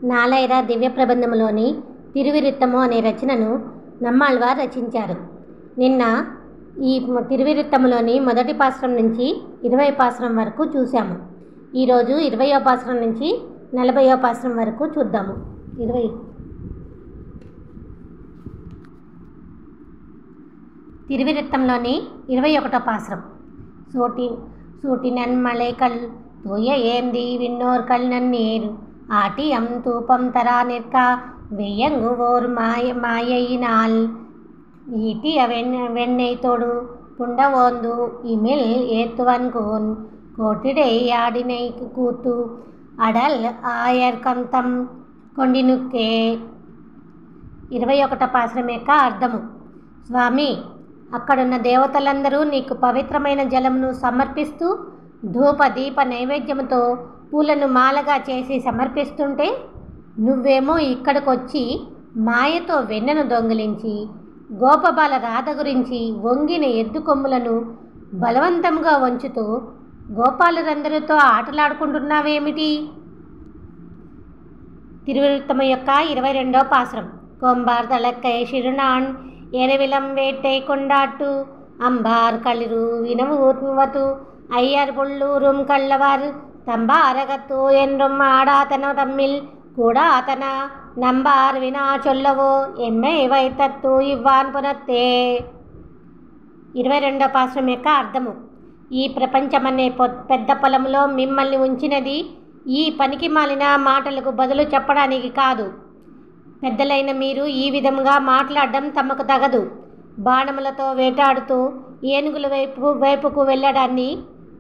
నాలైరా దివ్య ప్రబంధములోని తిరువిరుత్తము అనే రచనను నమ్మాళ్వార్ రచించారు. నిన్న ఈ తిరువిరుత్తములోని మొదటి పాసురం నుంచి 20వ పాసురం వరకు చూసాము. ఈరోజు 20వ పాసురం నుంచి 40వ పాసురం వరకు చూద్దాము. 20 తిరువిరుత్తంలోని 21వ పాసురం. சூட்டினன் மலைகள் தூய ஏந்தி விண்ணோர்கள் நன்னீர் ஆட்டியம் தூபம் தரா நிற்கா வெய்யங்குவோர் மாயையினால் ஈட்டிய வெண்ணெய் தொடு புண்டவோந்து இமில் ஏத்துவன்கோன் கோட்டிடை ஆடினை கூத்து అడల్ ఆయర్కంతం కొండినుక్కే. 21వ పాసురం యొక్క అర్థము. స్వామి, అక్కడున్న దేవతలందరూ నీకు పవిత్రమైన జలమును సమర్పిస్తూ ధూప దీప నైవేద్యముతో పూలను మాలగా చేసి సమర్పిస్తుంటే నువ్వేమో ఇక్కడికొచ్చి మాయతో వెన్నను దొంగిలించి గోపబాల రాధ గురించి వంగిన ఎద్దు కొమ్ములను బలవంతంగా వంచుతూ గోపాలురందరితో ఆటలాడుకుంటున్నావేమిటి? తిరువిరుత్తము యొక్క 22వ పాసురం. கொம்பார் தளக்கை சிறுநான் எரவிலம் வேட்டை கொண்டாட்டு அம்பார் களிரு வினவுவத்து ஐயர் புள்ளூரும் கள்ளவர் தம்பாரகத்து என்றும் ஆடாதன தம்மில் கூடாதன నంబార్ వినా చొల్లవో ఎమ్మె వైతత్తు ఇవ్వాన్ పునత్తే. 22వ పాసురం యొక్క అర్థము. ఈ ప్రపంచమనే పెద్ద పొలంలో మిమ్మల్ని ఉంచినది ఈ పనికి మాలిన మాటలకు బదులు చెప్పడానికి కాదు. పెద్దలైన మీరు ఈ విధంగా మాట్లాడడం తమకు తగదు. బాణములతో వేటాడుతూ ఏనుగుల వైపుకు వెళ్ళడాన్ని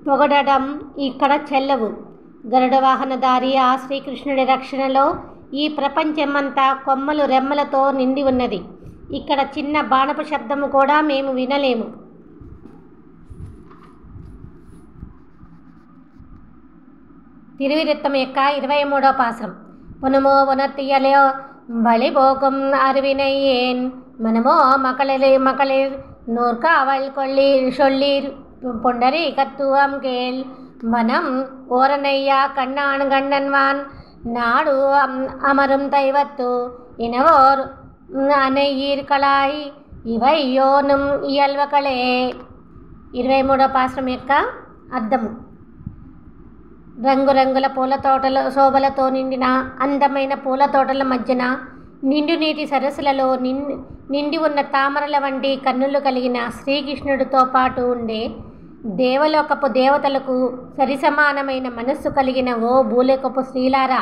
పొగడడం ఇక్కడ చెల్లవు. గరుడ వాహనధారి ఆ శ్రీకృష్ణుడి రక్షణలో ఈ ప్రపంచమంతా కొమ్మలు రెమ్మలతో నిండి ఉన్నది. ఇక్కడ చిన్న బాణపు శబ్దము కూడా మేము వినలేము. తిరువిరుత్తం యొక్క 23వ పాసురం. పునమో ఉనర్తియలే வழிபோகும் அறிவினையேன் மனமோ மகளிர் நூற்காவல் கொள்ளீர் சொல்லீர் பொண்டரி கத்துவம் கேள் மனம் ஓரனையா கண்ணான் கண்ணன்வான் நாடு அமரும் தெய்வத்து இனவோர் அனையீர்களாய் ఇవై యోనం ఇయల్వకళే. 23వ పాసురం యొక్క అర్థము. రంగురంగుల పూల తోటల శోభలతో నిండిన అందమైన పూల తోటల మధ్యన నిండు నీటి సరస్సులలో నిండి ఉన్న తామరల వంటి కన్నులు కలిగిన శ్రీకృష్ణుడితో పాటు ఉండే దేవలోకపు దేవతలకు సరిసమానమైన మనస్సు కలిగిన ఓ భూలోకపు స్త్రీలారా,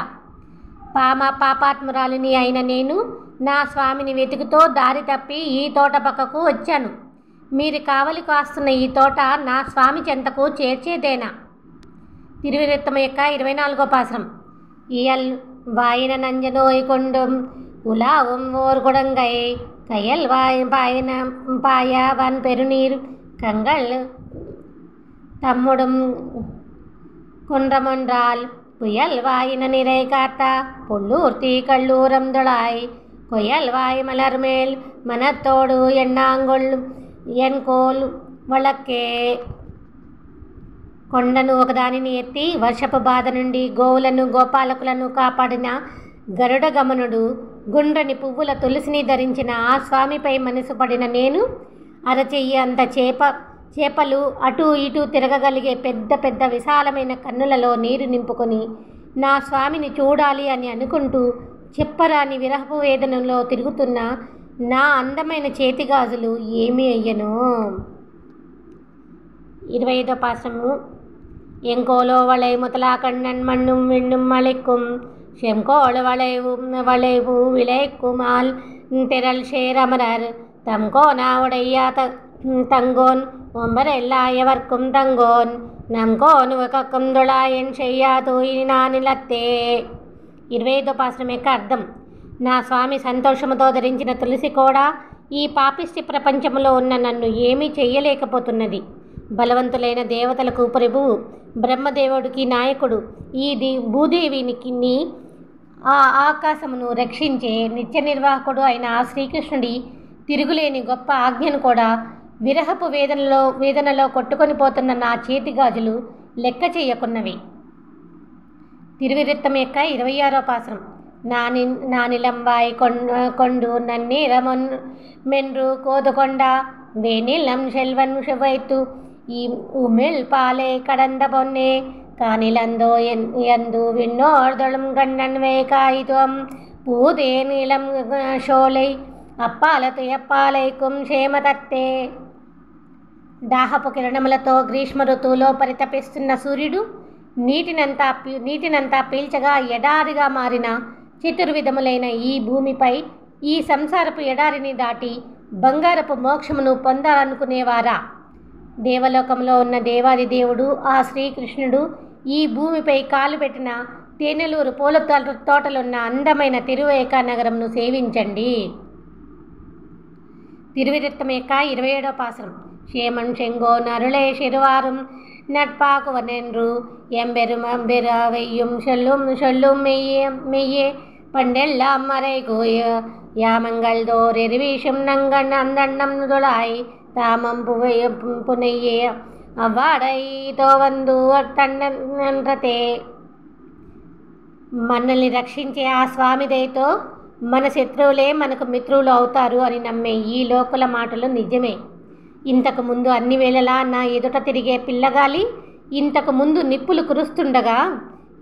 పాపాత్మురాలిని అయిన నేను నా స్వామిని వెతుకుతో దారి తప్పి ఈ తోట పక్కకు వచ్చాను. మీరు కావలి కాస్తున్న ఈ తోట నా స్వామి చెంతకు చేర్చేదేనా? తిరువిరుత్తము యొక్క 24వ పాసురం. ఇయల్ వాయిన నంజనోయ్ కొండం ఉలావం ఓర్ குடங்கை கையல் பாயவன் பெருநீர் கங்கள் தம்முடும் குன்றமொன்றால் புயல் வாயின நிறை காத்தா புள்ளூர்த்தி கள்ளூரம் தொழாய் கொயல் வாய் மலர்மேல் மனத்தோடு எண்ணாங்கொள் ఎన్కోల్ వళక్కే. కొండను ఒకదానిని ఎత్తి వర్షపు బాధ నుండి గోవులను గోపాలకులను కాపాడిన గరుడ గమనుడు గుండ్రని పువ్వుల తులసిని ధరించిన ఆ స్వామిపై మనసు పడిన నేను అరచెయ్యి అంత చేపలు అటూ ఇటూ తిరగగలిగే పెద్ద పెద్ద విశాలమైన కన్నులలో నీరు నింపుకొని నా స్వామిని చూడాలి అని అనుకుంటూ చెప్పరాని విరహపు వేదనలో తిరుగుతున్న నా అందమైన చేతిగాజులు ఏమి అయ్యనో. 25వ పాసురము. எங்கோலோ வளை முதலா கண்ணன் மண்ணும் விண்ணும் மலைக்கும் செங்கோள் வளைவு விளைக்குமால் திரள் சேரமரர் தங்கோனா உடையா தங்கோன் ஒம்பரெல்லா எவர்க்கும் தங்கோன் நங்கோன் కక్కం దొళాయన్ చెయ్యాదు నా నిలత్తే. 25వ పాసురం యొక్క అర్థం. నా స్వామి సంతోషముతో ధరించిన తులసి కూడా ఈ పాపిష్టి ప్రపంచంలో ఉన్న నన్ను ఏమీ చెయ్యలేకపోతున్నది. బలవంతులైన దేవతలకు ప్రభువు, బ్రహ్మదేవుడికి నాయకుడు, ఈ భూదేవినికి ఆ ఆకాశమును రక్షించే నిత్య నిర్వాహకుడు అయిన ఆ శ్రీకృష్ణుడి తిరుగులేని గొప్ప ఆజ్ఞను కూడా విరహపు వేదనలో కొట్టుకొని పోతున్న నా చేతి గాజులు లెక్క చేయకున్నవి. తిరువిరుత్తం యొక్క 26వ పాసురం. నానిలంబాయి கொண்டு நன்னீரமொன் மென்று கோதுகொண்ட வேனிலம் செல்வன் வைத்து உமிழ் பாலை கடந்த பொன்னே காணிலந்தோ எந்து விண்ணோர்தளும் கண்ணன் வேகாயிதுவம் பூதே நீளம் சோலை అప్పాలతో ఎప్పాలైకుం క్షేమతత్తే. దాహపు కిరణములతో గ్రీష్మ ఋతువులో పరితపిస్తున్న సూర్యుడు నీటినంతా పీల్చగా ఎడారిగా మారిన చతుర్విధములైన ఈ భూమిపై ఈ సంసారపు ఎడారిని దాటి బంగారపు మోక్షమును పొందాలనుకునేవారా? దేవలోకంలో ఉన్న దేవాది దేవుడు ఆ శ్రీకృష్ణుడు ఈ భూమిపై కాలు పెట్టిన తేనెలూరు పూల తోటలున్న అందమైన తిరువేక నగరంను సేవించండి. తిరువిరుత్తమేక 27వ పాసరం. క్షేమం செங்கோ நருளே சிறுவாரும் நட்பாக்குவனென்று எம்பெருமம்பெருவையும் சொல்லும் மெய்யே பண்டெல்லாம் மறைகோய யாமங்கள் தோரெருவீஷும் நங்கண் அந்தண்ணம் துளாய் தாமம் புனையே అవ్వాడైతో వందు తన్నంతతే. మనల్ని రక్షించే ఆ స్వామి దయతో మన శత్రువులే మనకు మిత్రులు అవుతారు అని నమ్మే ఈ లోకుల మాటలు నిజమే. ఇంతకు ముందు అన్ని వేళలా నా ఎదుట తిరిగే పిల్లగాలి ఇంతకు ముందు నిప్పులు కురుస్తుండగా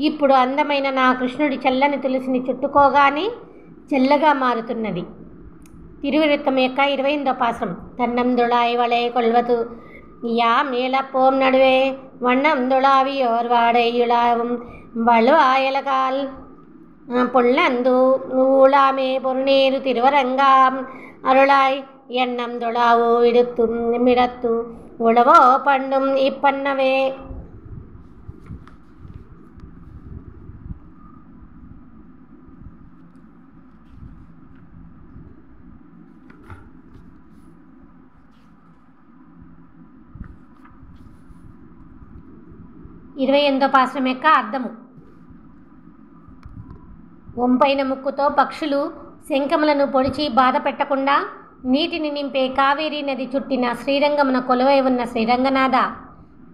ఇప్పుడు అందమైన నా కృష్ణుడి చల్లని తులసిని చుట్టుకోగానే చల్లగా మారుతున్నది. తిరువిరుత్తం యొక్క 28వ పాసరం. తన్నందుళాయి వళే కొల్వతు யா மேலப்போம் நடுவே வண்ணம் துளாவியோர் வாடையுளாவும் வலுவாயலகால் புள்ளந்து ஊளாமே பொருநீரு திருவரங்காம் அருளாய் எண்ணம் துளாவோ இடுத்தும் மிடத்து உழவோ பண்டும் இப்பன்னவே. ఇరవై 28వ పాసరం యొక్క అర్థము. వంపైన ముక్కుతో పక్షులు శంఖములను పొడిచి బాధ పెట్టకుండా నీటిని నింపే కావేరీ నది చుట్టిన శ్రీరంగమున కొలువై ఉన్న శ్రీరంగనాథ,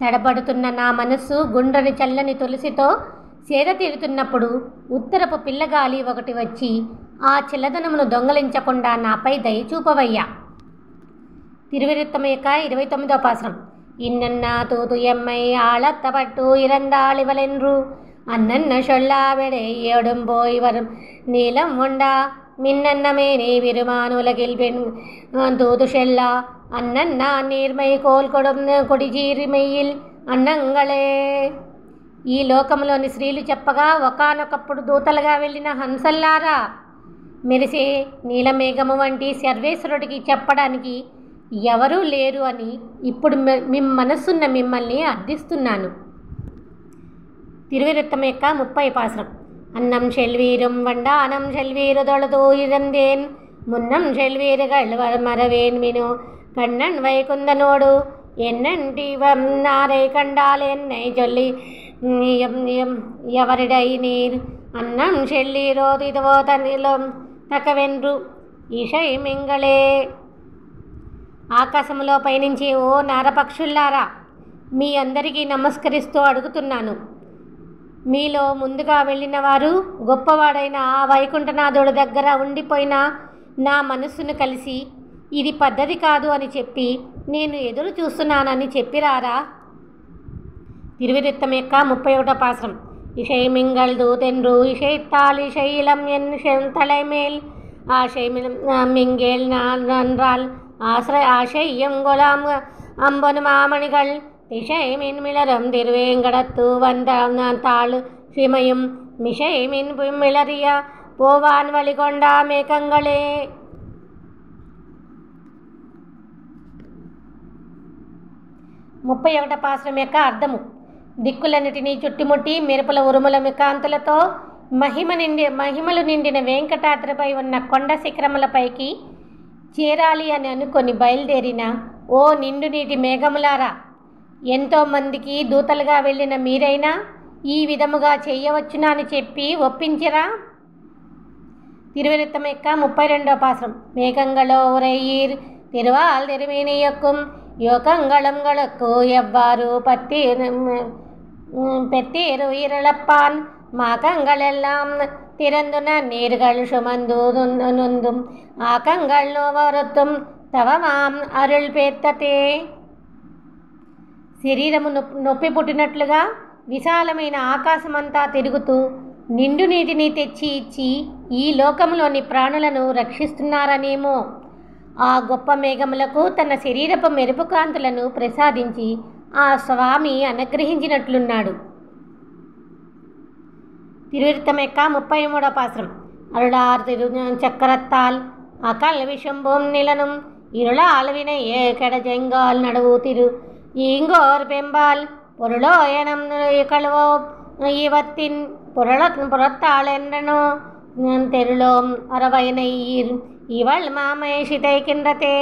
తడబడుతున్న నా మనస్సు గుండ్రని చల్లని తులసితో సేద తీరుతున్నప్పుడు ఉత్తరపు పిల్లగాలి ఒకటి వచ్చి ఆ చిల్లదనమును దొంగలించకుండా నాపై దయచూపవయ్యా. తిరువిరుత్తం యొక్క 29వ పాసరం. இன்னன்னா தூது எம்மை ஆளத்தப்பட்டு இறந்தாளிவலென்று அன்னன்ன சொல்லாவிடே ஏடும் போய் வரும் நீலம் உண்டா மின்னன்னமே நீ விருமானுலகில் பெண் தூது செல்லா அன்னன்னா நீர்மை கோல் கொடும் కొడిజీరిమెయ్యిల్ అన్నంగళే. ఈ లోకంలోని స్త్రీలు చెప్పగా ఒకానొకప్పుడు దూతలుగా వెళ్ళిన హంసల్లారా, మెరిసే నీలమేఘము వంటి సర్వేశ్వరుడికి చెప్పడానికి ఎవరూ లేరు అని ఇప్పుడు మనస్సున్న మిమ్మల్ని అర్థిస్తున్నాను. తిరువిరుత్తం యొక్క 30వ పాసరం. అన్నం செல்வீரும் வண்டானம் செல்வீருதொழுது இறந்தேன் முன்னம் செல்வீர்கள் மறவேன் மினோ கண்ணன் வைகுந்தனோடு என்னன்டிவம் நாரை கண்டால் என்னை சொல்லி ఎవరిడై నీర్ అన్నం చెల్లిరో ఇదవో తనిలో తకవెన్రు ఈషై మింగళే. ఆకాశంలో పయనించే ఓ నారపక్షుల్లారా, మీ అందరికీ నమస్కరిస్తూ అడుగుతున్నాను. మీలో ముందుగా వెళ్ళిన వారు గొప్పవాడైన ఆ వైకుంఠనాథుడి దగ్గర ఉండిపోయిన నా మనస్సును కలిసి ఇది పద్ధతి కాదు అని చెప్పి నేను ఎదురు చూస్తున్నానని చెప్పిరారా. తిరువిరుత్తం యొక్క 31వ పాసరం. இசை மிங்கள் தூதென்று இசைத்தால் இசையிலம் என் தலைமேல் ஆசை மிங்கேல் நன்றால் ஆசையம் கொலாம் அம்பொன் மாமணிகள் திசை மின்மிளரும் திருவேங்கடத்து வந்த தாழ் சிமையும் மிசை மின் மிளறிய போவான் வழிகொண்டா மேகங்களே. ముప్పై 31వ పాసరం యొక్క అర్థము. దిక్కులన్నిటినీ చుట్టుముట్టి మెరుపుల ఉరుముల కాంతులతో మహిమలు నిండిన వెంకటాద్రిపై ఉన్న కొండ శిఖరములపైకి చేరాలి అని అనుకొని బయలుదేరిన ఓ నిండు నీటి మేఘములారా, ఎంతోమందికి దూతలుగా వెళ్ళిన మీరైనా ఈ విధముగా చేయవచ్చునా అని చెప్పి ఒప్పించరా. తిరువిరుత్తం యొక్క 32వ పాసరం. మేఘంగళో ఉరైయీర్ తిరువాల్ తిరుమేనియొక్కుం யோகங்களங்களுக்கு எவ்வாறு பெத்தேரு இரளப்பான் மாக்கங்களெல்லாம் திறந்துன நீர்கள் சுமந்து நொந்தும் ஆக்கங்கள் வருத்தும் తవమాం అరుళ్ పేత్తతే. శరీరము నొప్పి పుట్టినట్లుగా విశాలమైన ఆకాశమంతా తిరుగుతూ నిండు నీటిని తెచ్చి ఇచ్చి ఈ లోకంలోని ప్రాణులను రక్షిస్తున్నారనేమో. ఆ గొప్ప మేఘములకు తన శరీరపు మెరుపు కాంతులను ప్రసాదించి ఆ స్వామి అనుగ్రహించినట్లున్నాడు. తిరువిరుత్తమెక్క 33వ పాసురం. అరుళార్ తిరు చక్రత్తాల్ అకల్ విశంభుం నిలనం இருளால் வினை ஏகட ஜெங்கால் நடுவு திரு ஈங்கோர் பெம்பால் பொருளோ எனம் கழுவோ இவத்தின் புறத்தாள் என்றனோ தெருளோம் அரவயனை ఇవళ్ మామేషితైకిందతే.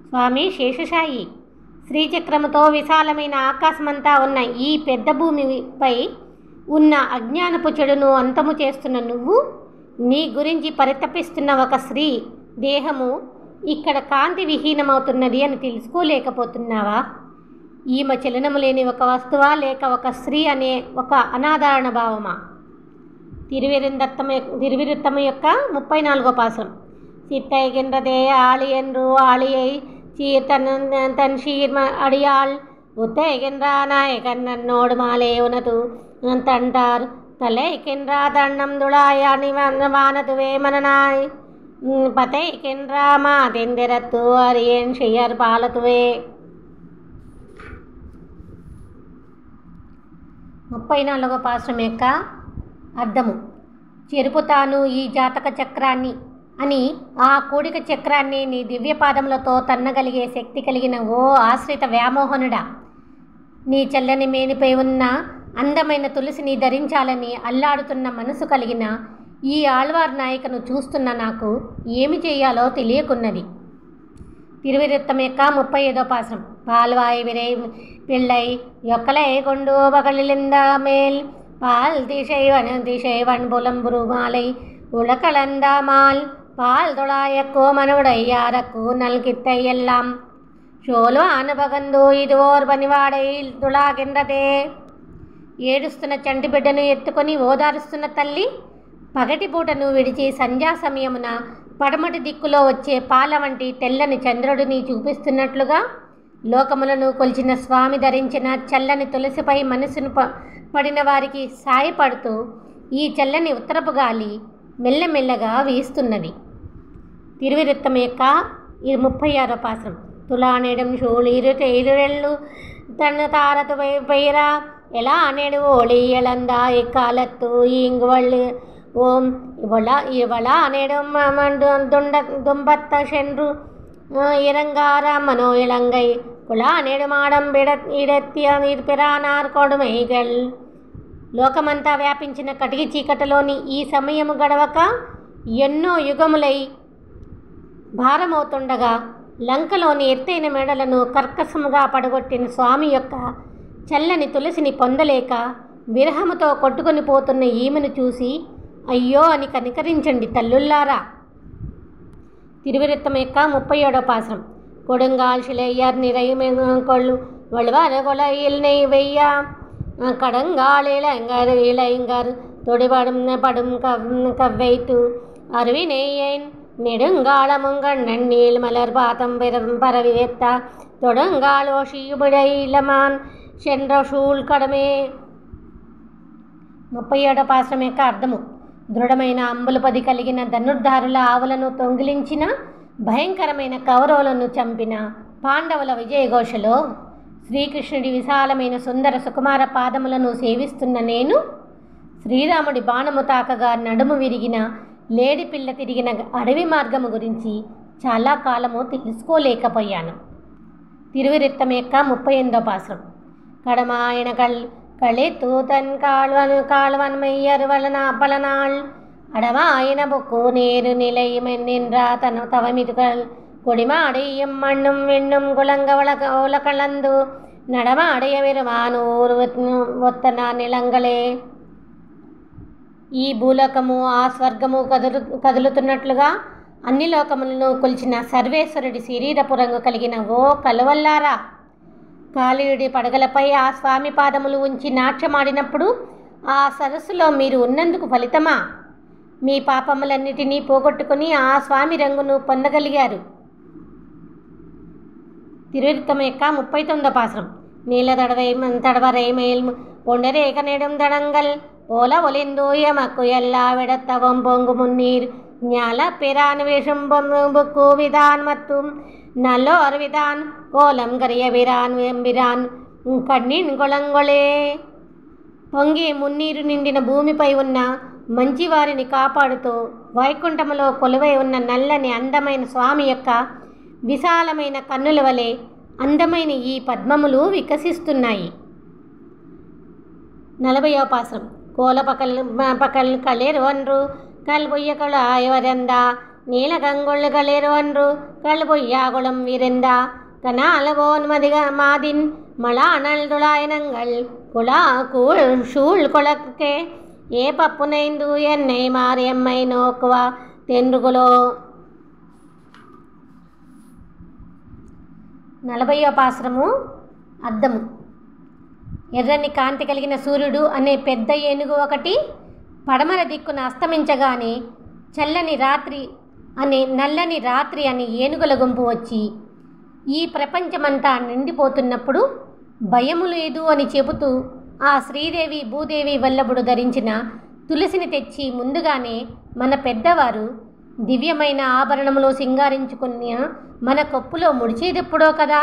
స్వామి శేషశాయి, శ్రీచక్రముతో విశాలమైన ఆకాశమంతా ఉన్న ఈ పెద్ద భూమిపై ఉన్న అజ్ఞానపు చెడును అంతము చేస్తున్న నువ్వు, నీ గురించి పరితపిస్తున్న ఒక స్త్రీ దేహము ఇక్కడ కాంతి విహీనమవుతున్నది అని తెలుసుకోలేకపోతున్నావా? ఈమె చలనము లేని ఒక వస్తువా లేక ఒక స్త్రీ అనే ఒక అనాధారణ భావమా? తిరువిరుత్తము యొక్క 34వ పాసురం. சித்தைகின்றதே ஆளி என்று ஆளியை தன் சீர் அடியாள் உத்தைகின்ற நாயகன் நன்னோடு மாலே உனது தண்டார் தலைக்கின்ற தண்ணம் துளாய் அணிவானதுவே மனநாய் பதைக்கின்ற மாதெந்திரத்து அரியன் செய்யர் பாலத்துவே. 34వ పాసురం యొక్క అర్థము. చెరుపుతాను ఈ జాతక చక్రాన్ని అని ఆ కూడిక చక్రాన్ని నీ దివ్యపాదములతో తన్నగలిగే శక్తి కలిగిన ఓ ఆశ్రిత వ్యామోహనుడా, నీ చల్లని మేనిపై ఉన్న అందమైన తులసిని ధరించాలని అల్లాడుతున్న మనసు కలిగిన ఈ ఆళ్వార్ నాయకను చూస్తున్న నాకు ఏమి చేయాలో తెలియకున్నది. తిరువిరుత్తం యొక్క 35వ పాసురం. పాల్వాయి విరై పిళ్ళై యొక్కలై கொண்டு பகலிலிந்த மேல் பால் திசைவன் புலம்புரு மாலை உலகளந்தாமால் பால் தொழாயக்கோ மனுடையாரக்கோ நல்கித்தை எல்லாம் షోలు ఆనబగందు ఇది ఓర్ పనివాడై తుళాకిందతే. ఏడుస్తున్న చంటి బిడ్డను ఎత్తుకొని ఓదారుస్తున్న తల్లి పగటిపూటను విడిచి సంధ్యా సమయమున పడమటి దిక్కులో వచ్చే పాల వంటి తెల్లని చంద్రుడిని చూపిస్తున్నట్లుగా లోకములను కొలిచిన స్వామి ధరించిన చల్లని తులసిపై మనసును పడిన వారికి సాయపడుతూ ఈ చల్లని ఉత్తరపు గాలి మెల్లమెల్లగా వీస్తున్నది. తిరువిరుత్తం యొక్క 36వ పాసురం. తులానేడం షోళీరు తేలురెళ్ళు తన తారతు పైరా ఎలా అనేడు ఓళి ఎళందా ఎక్కాలత్తు ఇంగువళ్ళు ఓం ఇవళ అనేడం దుంబత్త షెండ్రు ఇరంగార మనో ఇళంగై కుళా అనేడు మాడం ఇడెత్తియ పిరానార్ కొడుమైగల్. లోకమంతా వ్యాపించిన కటికి చీకటిలోని ఈ సమయము గడవక ఎన్నో యుగములై భారమవుతుండగా లంకలోని ఎత్తైన మేడలను కర్కశముగా పడగొట్టిన స్వామి యొక్క చల్లని తులసిని పొందలేక విరహముతో కొట్టుకొని పోతున్న ఈమెను చూసి అయ్యో అని కనికరించండి తల్లుల్లారా. తిరువిరుత్తం యొక్క 37వ పాసురం. கொடுங்கால் சிலையர் நிறைமெங்கொள்ளு வழுவார கொலையில் நெய் வெய்யா கடங்கால் இளைஞர் தொடிபடும் படும் கவ்வைத்து அருவினேயேன் நெடுங்காலமுங்கண்ணன் நீள் மலர் பாதம் பரவியத்தா தொடுங்கால் ஓஷியுபிடை இளமான் சென்ற షూల్ కడమే. 37వ పాసురం యొక్క అర్థము. దృఢమైన అంబుల పది కలిగిన ధనుర్ధారుల ఆవులను తొంగిలించిన భయంకరమైన కౌరవులను చంపిన పాండవుల విజయఘోషలో శ్రీకృష్ణుడి విశాలమైన సుందర సుకుమార పాదములను సేవిస్తున్న నేను శ్రీరాముడి బాణము తాకగా నడుము విరిగిన లేడి పిల్ల తిరిగిన అడవి మార్గము గురించి చాలా కాలము తెలుసుకోలేకపోయాను. తిరువిరుత్తం యొక్క 38వ పాసురం. கடமாயன கழித்து தன் கால்வன் மெய்யர் பலநாள் அடமாயின பொக்கு நேரு நிலை மென்னின்றா தவமிதுகள் கொடிமாடி எம்மண்ணும் வெண்ணும் குலங்க உலகளந்து நடமாடைய విరమానూరు ఒత్తన నిలంగలే. ఈ భూలోకము ఆ స్వర్గము కదులుతున్నట్లుగా అన్ని లోకములను కొలిచిన సర్వేశ్వరుడి శరీరపు రంగు కలిగిన ఓ కలువల్లారా, కాళీయుడి పడగలపై ఆ స్వామి పాదములు ఉంచి నాట్యమాడినప్పుడు ఆ సరస్సులో మీరు ఉన్నందుకు ఫలితమా? మీ పాపములన్నిటినీ పోగొట్టుకుని ఆ స్వామి రంగును పొందగలిగారు. తిరువిరుత్తమ యొక్క 39వ పాసురం. నీల தடவரை மேல் பொண்டரேக நெடும் தடங்கள் போல ஒளிந்தூய மக்கு எல்லா விடத்தவம் பொங்கு முன்னீர் ஞால பிரான் வேஷம் கூவிதான் மத்தும் நல்லோ அருவிதான் கோலம் கரிய விரான் వెంబిరాన్ కన్నీన్ కొళంగొళే. పొంగి మున్నీరు నిండిన భూమిపై ఉన్న మంచివారిని కాపాడుతూ వైకుంఠములో కొలువై ఉన్న నల్లని అందమైన స్వామి యొక్క విశాలమైన కన్నుల వలె అందమైన ఈ పద్మములు వికసిస్తున్నాయి. 40వ పాసురం. కోల పకల్ కళేరు అన్రు కల్బొయ్యకళ ఎవరెంద నీల గంగొళ్ళు కళేరు అన్రు కల్బొయ్యాగుళం వీరెంద கனாலவோன் மாதின் மலா அனல்துளாயனங்கள் குலா கூழ் சூழ் குளக்கே ఏ పప్పునైందు ఎన్నై మారియమ్మై నోక్కువ తెండ్రుగులో. 40వ పాసురము. అద్దము. ఎర్రని కాంతి కలిగిన సూర్యుడు అనే పెద్ద ఏనుగు ఒకటి పడమర దిక్కున అస్తమించగానే చల్లని రాత్రి అనే నల్లని రాత్రి అని ఏనుగుల గుంపు వచ్చి ఈ ప్రపంచమంతా నిండిపోతున్నప్పుడు భయము లేదు అని చెబుతూ ఆ శ్రీదేవి భూదేవి వల్లభుడు ధరించిన తులసిని తెచ్చి ముందుగానే మన పెద్దవారు దివ్యమైన ఆభరణములో సింగారించుకున్న మన కొప్పులో ముడిచేదెప్పుడో కదా.